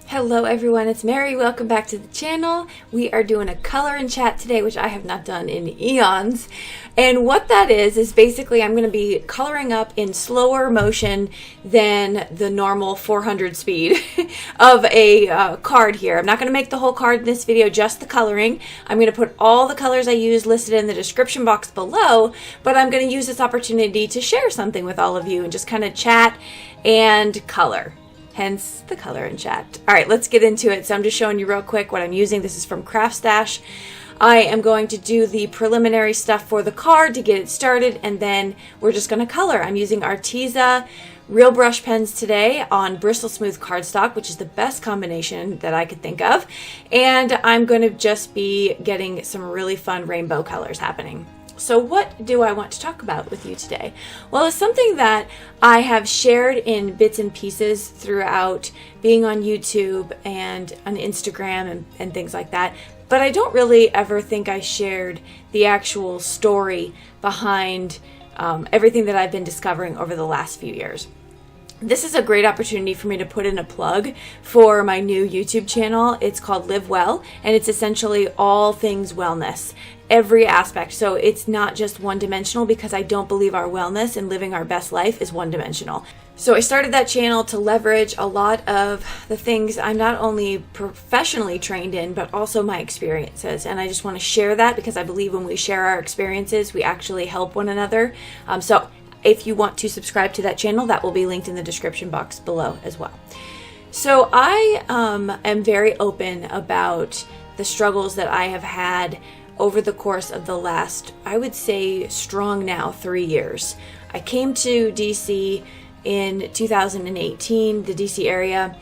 Hello everyone, it's Mary. Welcome back to the channel. We are doing a color and chat today, which I have not done in eons. And what that is basically I'm going to be coloring up in slower motion than the normal 400 speed of a card here. I'm not going to make the whole card in this video, just the coloring. I'm going to put all the colors I use listed in the description box below, but I'm going to use this opportunity to share something with all of you and just kind of chat and color. Hence the color and chat. All right, let's get into it. So I'm just showing you real quick what I'm using. This is from Craft Stash. I am going to do the preliminary stuff for the card to get it started, and then we're just going to color. I'm using Arteza Real Brush pens today on Bristol Smooth cardstock, which is the best combination that I could think of. And I'm going to just be getting some really fun rainbow colors happening. So what do I want to talk about with you today? Well, it's something that I have shared in bits and pieces throughout being on YouTube and on Instagram and things like that, but I don't really ever think I shared the actual story behind everything that I've been discovering over the last few years. This is a great opportunity for me to put in a plug for my new YouTube channel. It's called Live Well, and it's essentially all things wellness, every aspect. So it's not just one-dimensional, because I don't believe our wellness and living our best life is one-dimensional. So I started that channel to leverage a lot of the things I'm not only professionally trained in, but also my experiences. And I just want to share that because I believe when we share our experiences, we actually help one another. So if you want to subscribe to that channel, that will be linked in the description box below as well. So I am very open about the struggles that I have had over the course of the last, I would say strong now, 3 years. I came to DC in 2018, the DC area,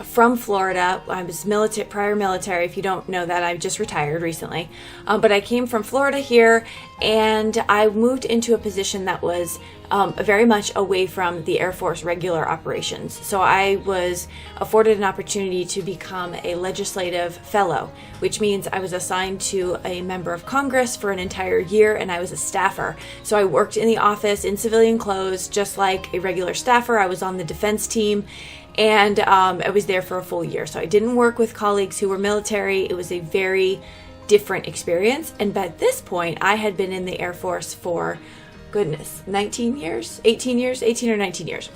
from Florida. I was prior military. If you don't know that, I just retired recently. But I came from Florida here, and I moved into a position that was very much away from the Air Force regular operations. So I was afforded an opportunity to become a legislative fellow, which means I was assigned to a member of Congress for an entire year, and I was a staffer. So I worked in the office in civilian clothes, just like a regular staffer. I was on the defense team, and I was there for a full year. So I didn't work with colleagues who were military. It was a very different experience. And by this point, I had been in the Air Force for, goodness, 18 or 19 years.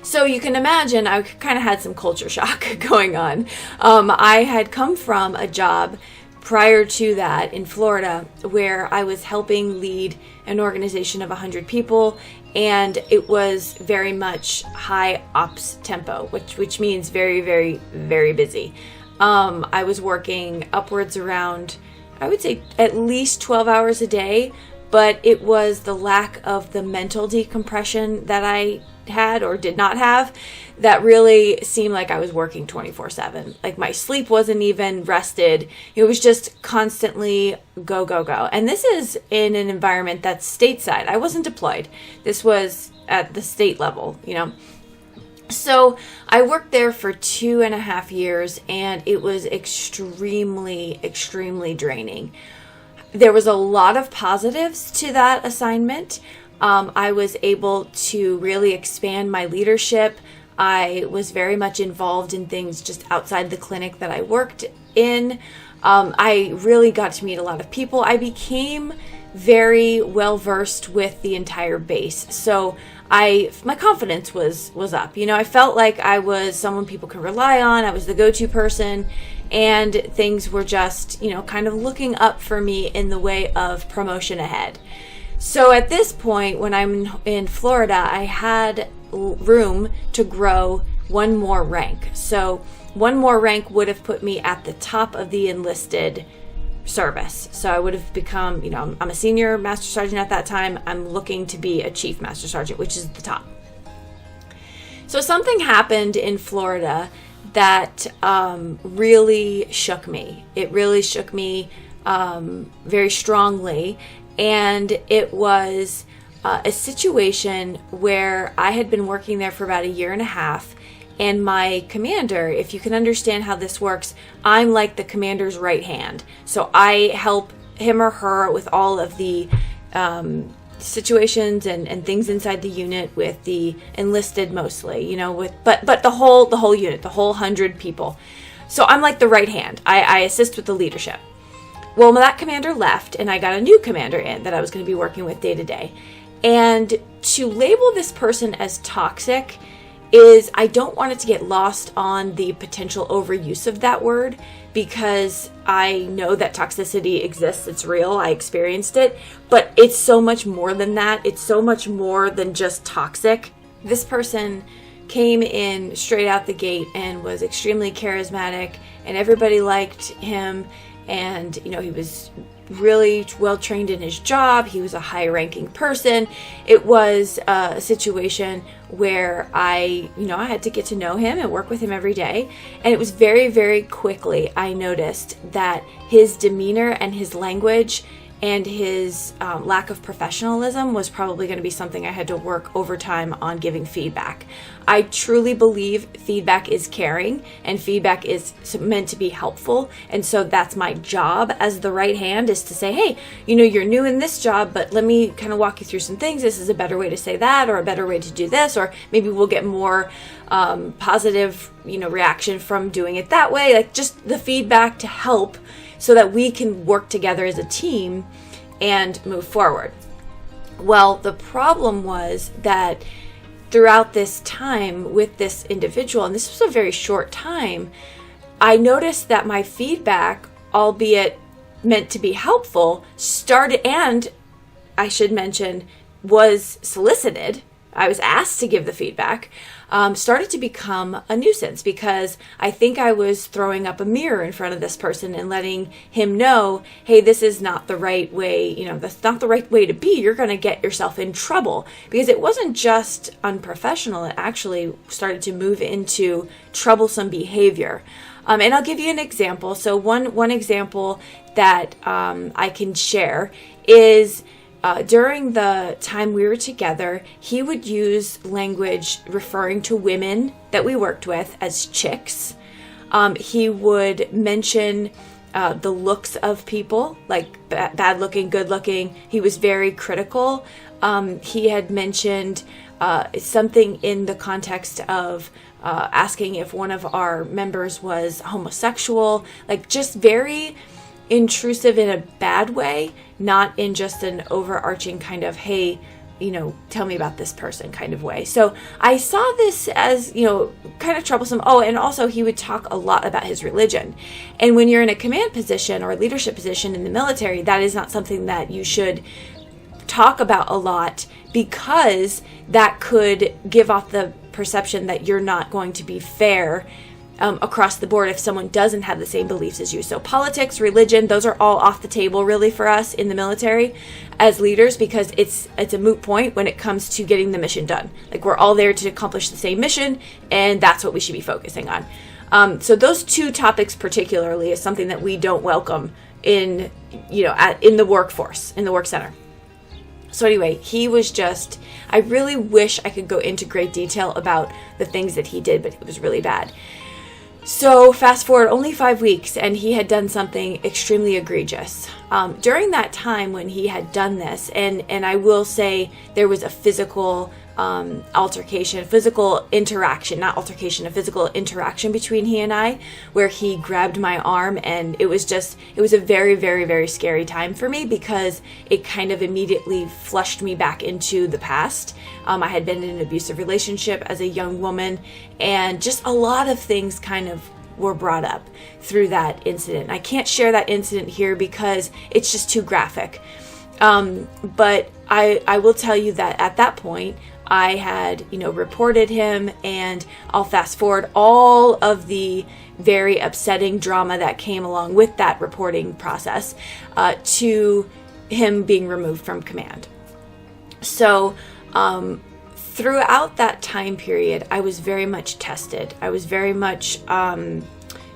So you can imagine I kind of had some culture shock going on. I had come from a job prior to that in Florida where I was helping lead an organization of 100 people, and it was very much high ops tempo, which means very, very, very busy. I was working upwards around, I would say, at least 12 hours a day, but it was the lack of the mental decompression that I had or did not have that really seemed like I was working 24/7. Like my sleep wasn't even rested. It was just constantly go, go, go. And this is in an environment that's stateside. I wasn't deployed. This was at the state level, you know. So I worked there for 2.5 years, and it was extremely, extremely draining. There was a lot of positives to that assignment. I was able to really expand my leadership. I was very much involved in things just outside the clinic that I worked in. I really got to meet a lot of people. I became very well versed with the entire base. So my confidence was up. You know, I felt like I was someone people could rely on. I was the go-to person, and things were just, you know, kind of looking up for me in the way of promotion ahead. So at this point, when I'm in Florida, I had room to grow one more rank. So one more rank would have put me at the top of the enlisted service. So I would have become, you know, I'm a senior master sergeant at that time. I'm looking to be a chief master sergeant, which is the top. So something happened in Florida that really shook me. It really shook me very strongly. And it was a situation where I had been working there for about 1.5 years, and my commander, if you can understand how this works, I'm like the commander's right hand. So I help him or her with all of the situations and things inside the unit with the enlisted mostly, but the whole unit, the whole 100 people. So I'm like the right hand. I assist with the leadership. Well, that commander left, and I got a new commander in that I was going to be working with day to day. And to label this person as toxic is, I don't want it to get lost on the potential overuse of that word, because I know that toxicity exists. It's real. I experienced it, but it's so much more than that. It's so much more than just toxic. This person came in straight out the gate and was extremely charismatic, and everybody liked him. And, he was really well trained in his job. He was a high ranking person. It was a situation where I had to get to know him and work with him every day. And it was very, very quickly I noticed that his demeanor and his language and his lack of professionalism was probably going to be something I had to work overtime on giving feedback. I truly believe feedback is caring and feedback is meant to be helpful. And so that's my job as the right hand, is to say, hey, you're new in this job, but let me kind of walk you through some things. This is a better way to say that, or a better way to do this, or maybe we'll get more positive, reaction from doing it that way. Like, just the feedback to help so that we can work together as a team and move forward. Well, the problem was that throughout this time with this individual, and this was a very short time, I noticed that my feedback, albeit meant to be helpful, started, and I should mention, was solicited. I was asked to give the feedback, started to become a nuisance, because I think I was throwing up a mirror in front of this person and letting him know, hey, this is not the right way, that's not the right way to be. You're going to get yourself in trouble. Because it wasn't just unprofessional, it actually started to move into troublesome behavior. And I'll give you an example. So one example that I can share is, during the time we were together, he would use language referring to women that we worked with as chicks. He would mention the looks of people, like bad looking, good looking. He was very critical. He had mentioned something in the context of asking if one of our members was homosexual, like just very intrusive in a bad way, not in just an overarching kind of, hey, tell me about this person kind of way. So I saw this as, kind of troublesome. Oh, and also he would talk a lot about his religion. And when you're in a command position or a leadership position in the military, that is not something that you should talk about a lot, because that could give off the perception that you're not going to be fair across the board if someone doesn't have the same beliefs as you. So politics, religion, those are all off the table really for us in the military as leaders, because it's a moot point when it comes to getting the mission done. Like, we're all there to accomplish the same mission, and that's what we should be focusing on. So those two topics particularly is something that we don't welcome in the workforce, in the work center. So anyway, he was just, I really wish I could go into great detail about the things that he did, but it was really bad. So fast forward only 5 weeks, and he had done something extremely egregious. During that time when he had done this, and I will say there was a physical altercation, a physical interaction between he and I, where he grabbed my arm, and it was a very, very, very scary time for me, because it kind of immediately flushed me back into the past. I had been in an abusive relationship as a young woman, and just a lot of things kind of were brought up through that incident. I can't share that incident here because it's just too graphic. But I will tell you that at that point, I had, reported him, and I'll fast forward all of the very upsetting drama that came along with that reporting process, to him being removed from command. So, throughout that time period, I was very much tested. I was very much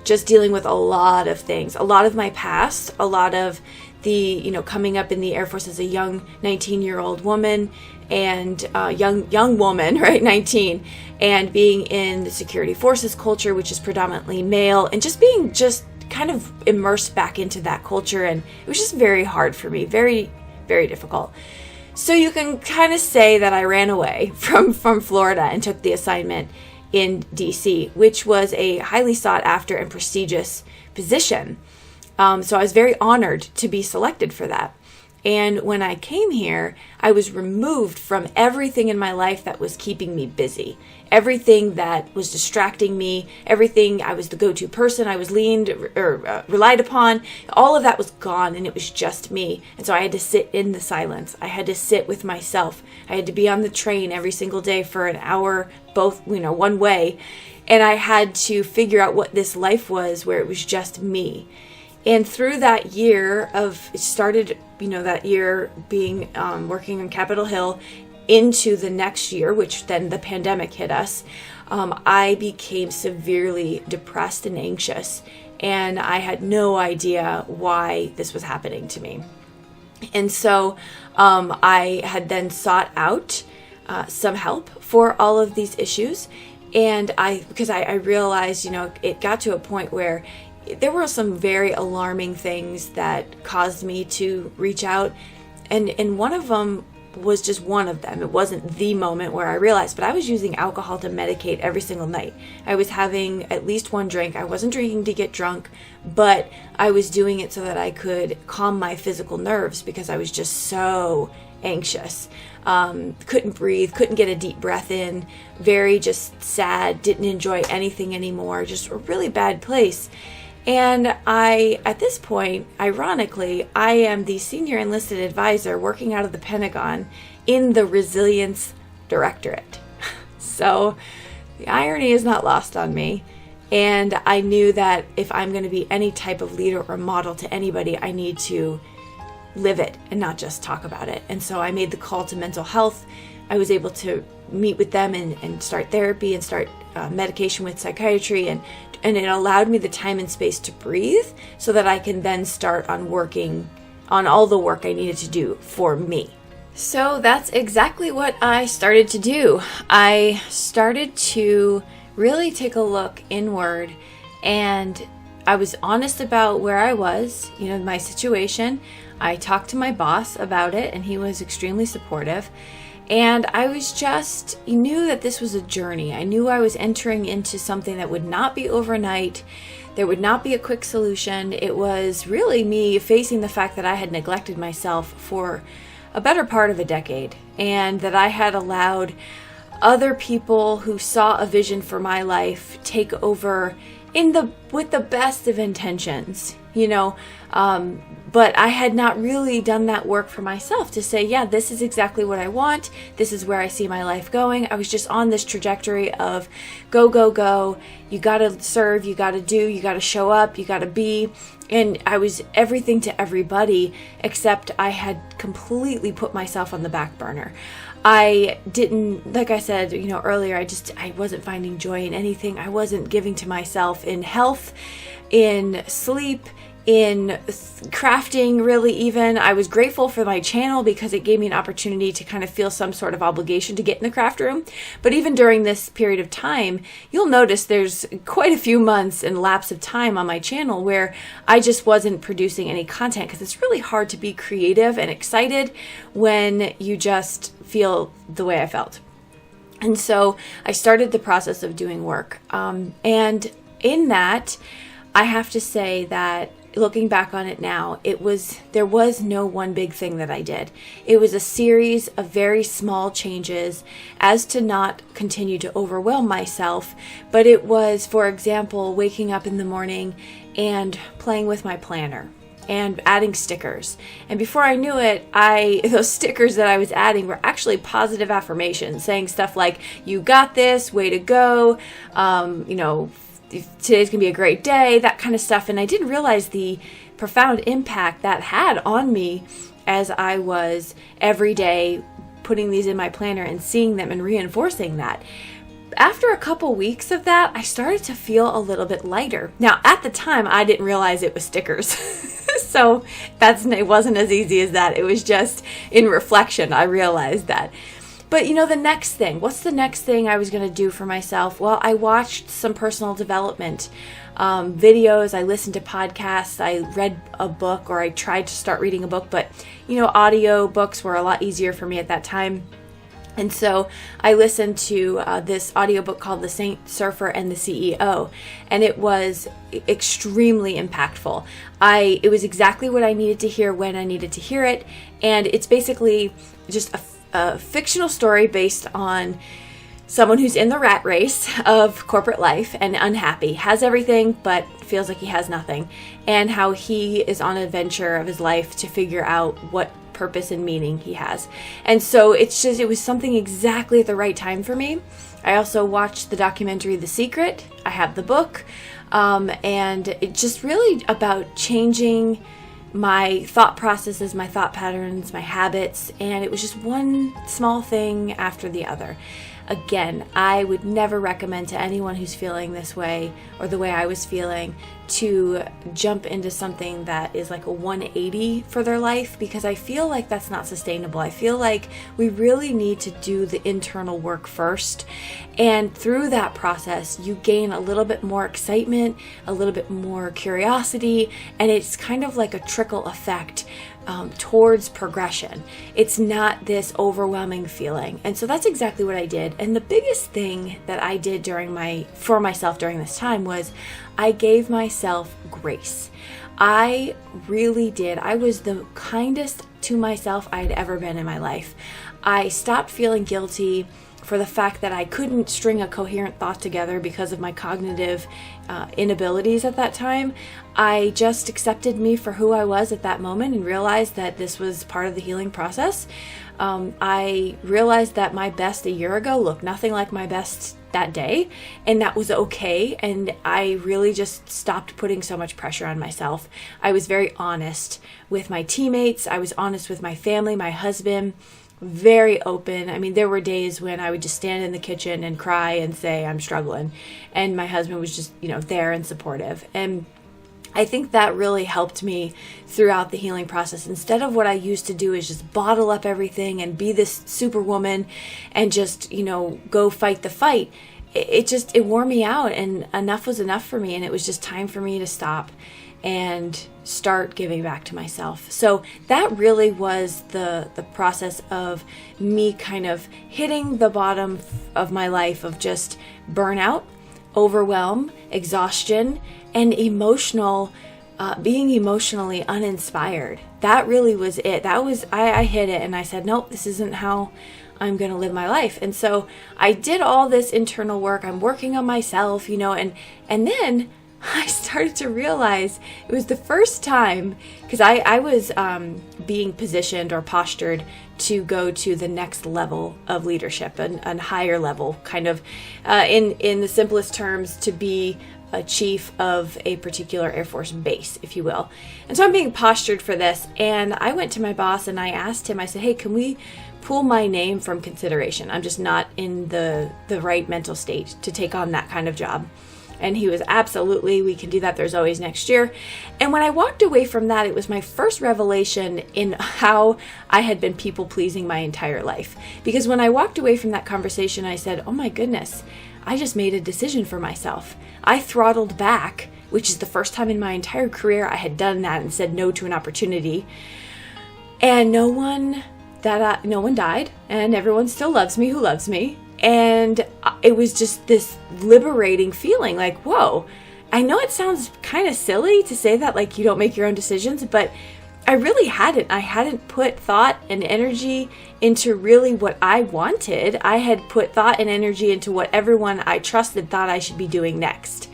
just dealing with a lot of things, a lot of my past, a lot of the, coming up in the Air Force as a young 19-year-old woman, and young woman, right, 19, and being in the security forces culture, which is predominantly male, and just being kind of immersed back into that culture. And it was just very hard for me, very, very difficult. So you can kind of say that I ran away from Florida and took the assignment in DC, which was a highly sought after and prestigious position. So I was very honored to be selected for that. And when I came here, I was removed from everything in my life that was keeping me busy, everything that was distracting me, everything I was the go-to person I was relied upon. All of that was gone, and it was just me. And so I had to sit in the silence. I had to sit with myself. I had to be on the train every single day for an hour, both, one way. And I had to figure out what this life was where it was just me. And through that year it started, that year being working on Capitol Hill into the next year, which then the pandemic hit us, I became severely depressed and anxious. And I had no idea why this was happening to me. And so I had then sought out some help for all of these issues. And because I realized, it got to a point where there were some very alarming things that caused me to reach out. And one of them was just one of them. It wasn't the moment where I realized, but I was using alcohol to medicate every single night. I was having at least one drink. I wasn't drinking to get drunk, but I was doing it so that I could calm my physical nerves because I was just so anxious. Couldn't breathe, couldn't get a deep breath in, very just sad, didn't enjoy anything anymore, just a really bad place. And at this point, ironically, I am the senior enlisted advisor working out of the Pentagon in the Resilience Directorate. So the irony is not lost on me. And I knew that if I'm going to be any type of leader or model to anybody, I need to live it and not just talk about it. And so I made the call to mental health. I was able to meet with them and start therapy and start medication with psychiatry, and it allowed me the time and space to breathe so that I can then start on working on all the work I needed to do for me. So that's exactly what I started to do. I started to really take a look inward, and I was honest about where I was, my situation. I talked to my boss about it, and he was extremely supportive. And I knew that this was a journey. I knew I was entering into something that would not be overnight. There would not be a quick solution. It was really me facing the fact that I had neglected myself for a better part of a decade, and that I had allowed other people who saw a vision for my life take over with the best of intentions, but I had not really done that work for myself to say, yeah, this is exactly what I want. This is where I see my life going. I was just on this trajectory of go, go, go. You got to serve, you got to do, you got to show up, you got to be. And I was everything to everybody, except I had completely put myself on the back burner. I didn't, like I said, earlier, I wasn't finding joy in anything. I wasn't giving to myself in health, in sleep, in crafting, really even. I was grateful for my channel because it gave me an opportunity to kind of feel some sort of obligation to get in the craft room. But even during this period of time, you'll notice there's quite a few months and lapse of time on my channel where I just wasn't producing any content, because it's really hard to be creative and excited when you just feel the way I felt. And so I started the process of doing work. And in that, I have to say that looking back on it now, there was no one big thing that I did. It was a series of very small changes as to not continue to overwhelm myself. But it was, for example, waking up in the morning and playing with my planner and adding stickers. And before I knew it, those stickers that I was adding were actually positive affirmations, saying stuff like, you got this, way to go, today's gonna be a great day, that kind of stuff. And I didn't realize the profound impact that had on me as I was every day putting these in my planner and seeing them and reinforcing that. After a couple weeks of that, I started to feel a little bit lighter. Now, at the time, I didn't realize it was stickers. So it wasn't as easy as that. It was just in reflection, I realized that. But the next thing, what's the next thing I was going to do for myself? Well, I watched some personal development videos. I listened to podcasts. I read a book, or I tried to start reading a book, but audio books were a lot easier for me at that time. And so I listened to this audiobook called The Saint Surfer and the CEO, and it was extremely impactful. It was exactly what I needed to hear when I needed to hear it, and it's basically just a fictional story based on someone who's in the rat race of corporate life and unhappy, has everything but feels like he has nothing, and how he is on an adventure of his life to figure out what purpose and meaning he has. And so it was something exactly at the right time for me. I also watched the documentary The Secret. I have the book, and it's just really about changing my thought processes, my thought patterns, my habits, and it was just one small thing after the other. Again, I would never recommend to anyone who's feeling this way or the way I was feeling to jump into something that is like a 180 for their life, because I feel like that's not sustainable. I feel like we really need to do the internal work first, and through that process you gain a little bit more excitement, a little bit more curiosity, and it's kind of like a trickle effect towards progression. It's not this overwhelming feeling. And so that's exactly what I did. And the biggest thing that I did for myself during this time was I gave myself grace. I really did. I was the kindest to myself I had ever been in my life. I stopped feeling guilty for the fact that I couldn't string a coherent thought together because of my cognitive inabilities at that time. I just accepted me for who I was at that moment and realized that this was part of the healing process. I realized that my best a year ago looked nothing like my best that day, and that was okay. And I really just stopped putting so much pressure on myself. I was very honest with my teammates. I was honest with my family, my husband, very open. I mean, there were days when I would just stand in the kitchen and cry and say, I'm struggling. And my husband was just, there and supportive. And I think that really helped me throughout the healing process. Instead of what I used to do is just bottle up everything and be this superwoman and just, go fight the fight. It wore me out, and enough was enough for me. And it was just time for me to stop and start giving back to myself. So that really was the process of me kind of hitting the bottom of my life of just burnout, overwhelm, exhaustion, and being emotionally uninspired. That really was it. I hit it, and I said, nope, this isn't how I'm going to live my life. And so I did all this internal work. I'm working on myself, and then I started to realize it was the first time, because I was being positioned or postured to go to the next level of leadership, and higher level, kind of in the simplest terms, to be a chief of a particular Air Force base, if you will. And so I'm being postured for this, and I went to my boss and I asked him, I said, hey, can we pull my name from consideration? I'm just not in the right mental state to take on that kind of job. And he was, absolutely, we can do that. There's always next year. And when I walked away from that, it was my first revelation in how I had been people pleasing my entire life. Because when I walked away from that conversation, I said, oh my goodness, I just made a decision for myself. I throttled back, which is the first time in my entire career I had done that and said no to an opportunity. And no one died, and everyone still loves me who loves me. And it was just this liberating feeling, like, whoa, I know it sounds kind of silly to say that, like, you don't make your own decisions, but I really hadn't. I hadn't put thought and energy into really what I wanted. I had put thought and energy into what everyone I trusted thought I should be doing next.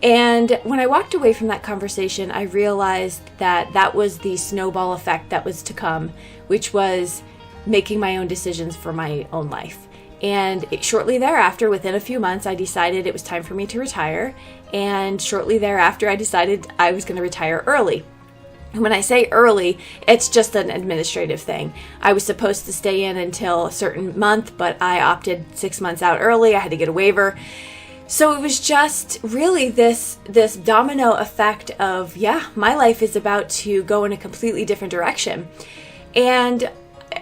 And when I walked away from that conversation, I realized that that was the snowball effect that was to come, which was making my own decisions for my own life. And shortly thereafter, within a few months, I decided it was time for me to retire. And shortly thereafter, I decided I was going to retire early. And when I say early, it's just an administrative thing. I was supposed to stay in until a certain month, but I opted 6 months out early. I had to get a waiver. So it was just really this domino effect of, yeah, my life is about to go in a completely different direction. And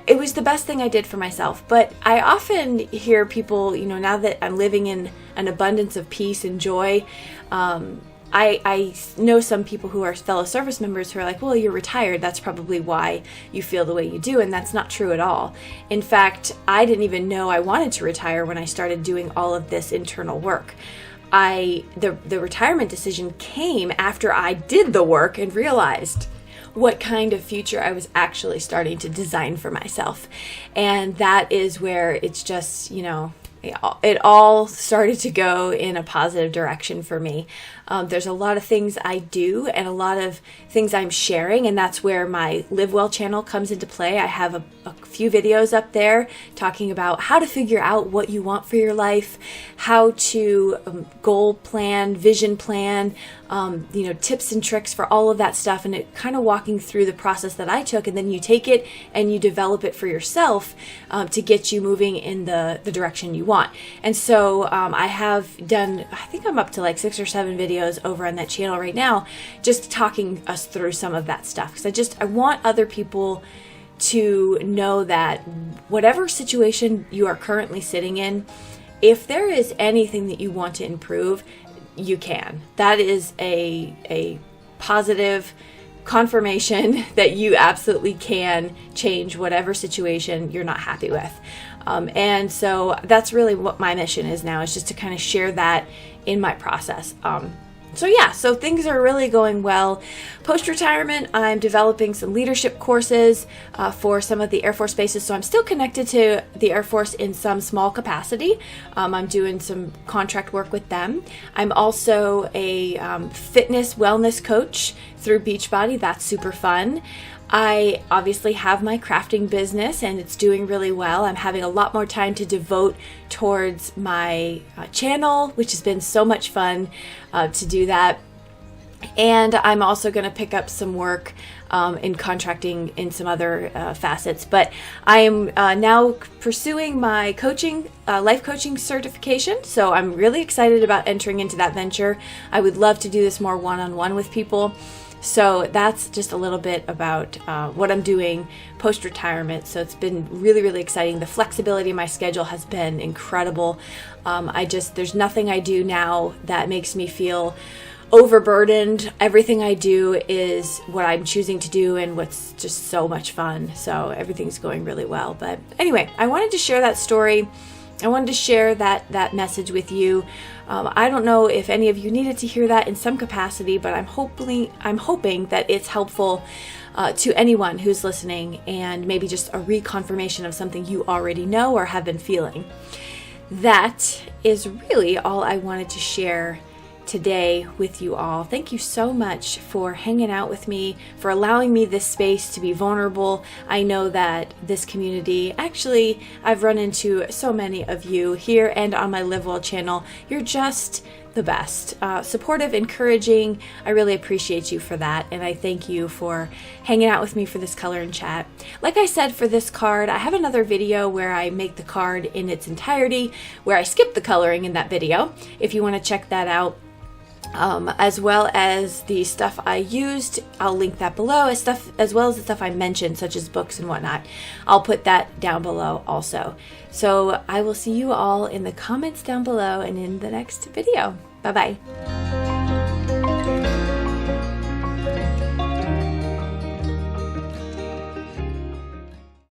it was the best thing I did for myself. But I often hear people, now that I'm living in an abundance of peace and joy, I know some people who are fellow service members who are like, well, you're retired. That's probably why you feel the way you do. And that's not true at all. In fact, I didn't even know I wanted to retire when I started doing all of this internal work. The retirement decision came after I did the work and realized what kind of future I was actually starting to design for myself. And that is where it's just, it all started to go in a positive direction for me. There's a lot of things I do and a lot of things I'm sharing, and that's where my Live Well channel comes into play. I have a few videos up there talking about how to figure out what you want for your life, how to goal plan, vision plan, tips and tricks for all of that stuff, and it kind of walking through the process that I took, and then you take it and you develop it for yourself to get you moving in the direction you want. And so I have done, I think I'm up to like 6 or 7 videos over on that channel right now, just talking us through some of that stuff, because I want other people to know that whatever situation you are currently sitting in, if there is anything that you want to improve, you can. That is a positive confirmation that you absolutely can change whatever situation you're not happy with. And so that's really what my mission is now, is just to kind of share that in my process. So things are really going well. Post-retirement, I'm developing some leadership courses for some of the Air Force bases. So I'm still connected to the Air Force in some small capacity. I'm doing some contract work with them. I'm also a fitness wellness coach through Beachbody. That's super fun. I obviously have my crafting business and it's doing really well. I'm having a lot more time to devote towards my channel, which has been so much fun to do that. And I'm also going to pick up some work in contracting in some other facets. But I am now pursuing my coaching, life coaching certification. So I'm really excited about entering into that venture. I would love to do this more one-on-one with people. So that's just a little bit about what I'm doing post-retirement. So it's been really, really exciting. The flexibility of my schedule has been incredible. There's nothing I do now that makes me feel overburdened. Everything I do is what I'm choosing to do and what's just so much fun. So everything's going really well. But anyway, I wanted to share that story. I wanted to share that message with you. I don't know if any of you needed to hear that in some capacity, but I'm hoping that it's helpful to anyone who's listening, and maybe just a reconfirmation of something you already know or have been feeling. That is really all I wanted to share today with you all. Thank you so much for hanging out with me, for allowing me this space to be vulnerable. I know that this community, actually, I've run into so many of you here and on my Live Well channel. You're just the best. Supportive, encouraging. I really appreciate you for that, and I thank you for hanging out with me for this color and chat. Like I said, for this card, I have another video where I make the card in its entirety, where I skip the coloring in that video, if you want to check that out. As well as the stuff I used, I'll link that below, as well as the stuff I mentioned, such as books and whatnot. I'll put that down below also. So I will see you all in the comments down below and in the next video. Bye-bye.